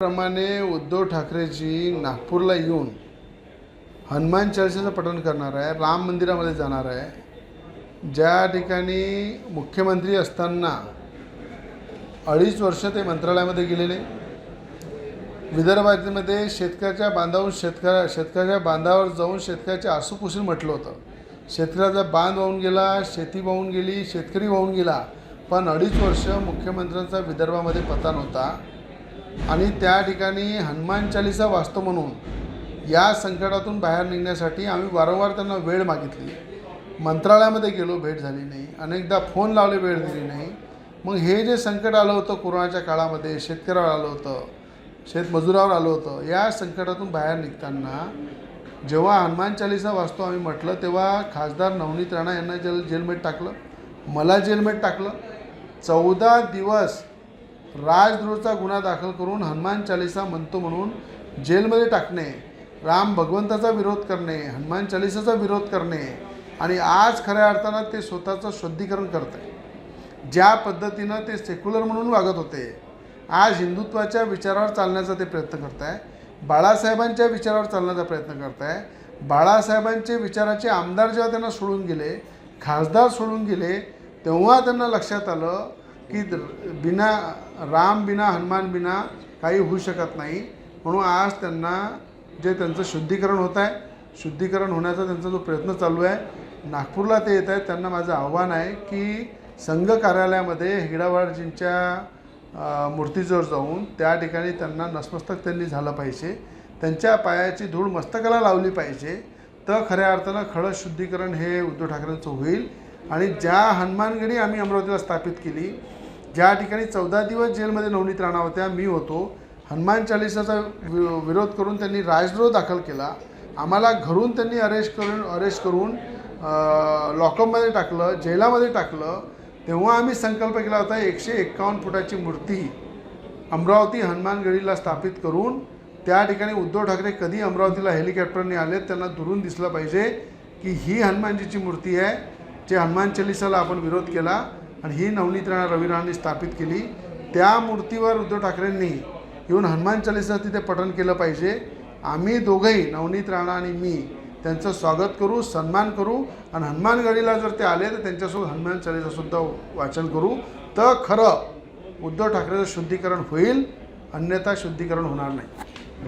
प्रमाणे उद्धव ठाकरेजी नागपूरला येऊन हनुमान चालीसाचं पठण करणार आहे, राम मंदिरामध्ये जाणार आहे। ज्या ठिकाणी मुख्यमंत्री असताना 2.5 वर्ष ते मंत्रालयामध्ये गेलेले, विदर्भामध्ये शेतकऱ्याच्या बांधावर जाऊन शेतकऱ्याचे आसू पुसून म्हटलं होतं। शेतकऱ्याचा बांध वाहून गेला, शेती वाहून गेली, शेतकरी वाहून गेला, पण 2.5 वर्ष मुख्यमंत्र्यांचा विदर्भामध्ये पत्ता नव्हता। आणि त्या ठिकाणी हनुमान चालीसा वाचतो म्हणून या संकटातून बाहेर निघण्यासाठी आम्ही वारंवार त्यांना वेळ मागितली। मंत्रालयामध्ये गेलो, भेट झाली नाही, अनेकदा फोन लावले, वेळ दिली नाही। मग हे जे संकट आलं होतं कोरोनाच्या काळामध्ये, शेतकऱ्यावर आलं होतं, शेतमजुरावर आलं होतं, या संकटातून बाहेर निघताना जेव्हा हनुमान चालीसा वाचतो आम्ही म्हटलं, तेव्हा खासदार नवनीत राणा यांना जेलमध्ये टाकलं, मला जेलमध्ये टाकलं। 14 दिवस राजद्रोहाचा गुन्हा दाखल करून हनुमान चालीसा म्हणतो म्हणून जेलमध्ये टाकणे, राम भगवंताचा विरोध करणे, हनुमान चालीसाचा विरोध करणे, आणि आज खऱ्या अर्थानं ते स्वतःचं शुद्धीकरण करत आहे। ज्या पद्धतीनं ते सेक्युलर म्हणून वागत होते, आज हिंदुत्वाच्या विचारावर चालण्याचा ते प्रयत्न करत आहे, बाळासाहेबांच्या विचारावर चालण्याचा प्रयत्न करत आहे। बाळासाहेबांचे विचाराचे आमदार जेव्हा त्यांना सोडून गेले, खासदार सोडून गेले, तेव्हा त्यांना लक्षात आलं की राम बिना हनुमान बिना काही होऊ शकत नाही। म्हणून आज त्यांना जे त्यांचं शुद्धीकरण होत आहे, शुद्धीकरण होण्याचा त्यांचा जो प्रयत्न चालू आहे, नागपूरला ते येत आहेत। त्यांना माझं आव्हान आहे की संघ कार्यालयामध्ये हेगडावारजींच्या मूर्तीजवळ जाऊन त्या ठिकाणी त्यांना नतमस्तक त्यांनी झालं पाहिजे, त्यांच्या पायाची धूळ मस्तकाला लावली पाहिजे, तर खऱ्या अर्थानं खरं शुद्धीकरण हे उद्धव ठाकरेंचं होईल। आणि ज्या हनुमानगडी आम्ही अमरावतीला स्थापित केली, ज्या ठिकाणी 14 दिवस जेलमध्ये नवनीत राणा होत्या, मी होतो, हनुमान चालीसाचा विरोध करून त्यांनी राजद्रोह दाखल केला, आम्हाला घरून त्यांनी अरेस्ट करून लॉकअपमध्ये टाकलं, जेलामध्ये टाकलं। तेव्हा आम्ही संकल्प केला होता 151 फुटाची मूर्ती अमरावती हनुमानगडीला स्थापित करून त्या ठिकाणी उद्धव ठाकरे कधी अमरावतीला हेलिकॉप्टरने आले, त्यांना दुरून दिसलं पाहिजे की ही हनुमानजीची मूर्ती आहे, जे हनुमान चालीसाला आपण विरोध केला आणि ही नवनीत राणा रवी राणांनी स्थापित केली। त्या मूर्तीवर उद्धव ठाकरेंनी येऊन हनुमान चालीसा तिथे पठण केलं पाहिजे। आम्ही दोघंही, नवनीत राणा आणि मी, त्यांचं स्वागत करू, सन्मान करू, आणि हनुमानगडीला जर ते आले तर त्यांच्यासोबत हनुमान चालीसासुद्धा वाचन करू, तर खरं उद्धव ठाकरेचं शुद्धीकरण होईल, अन्यथा शुद्धीकरण होणार नाही।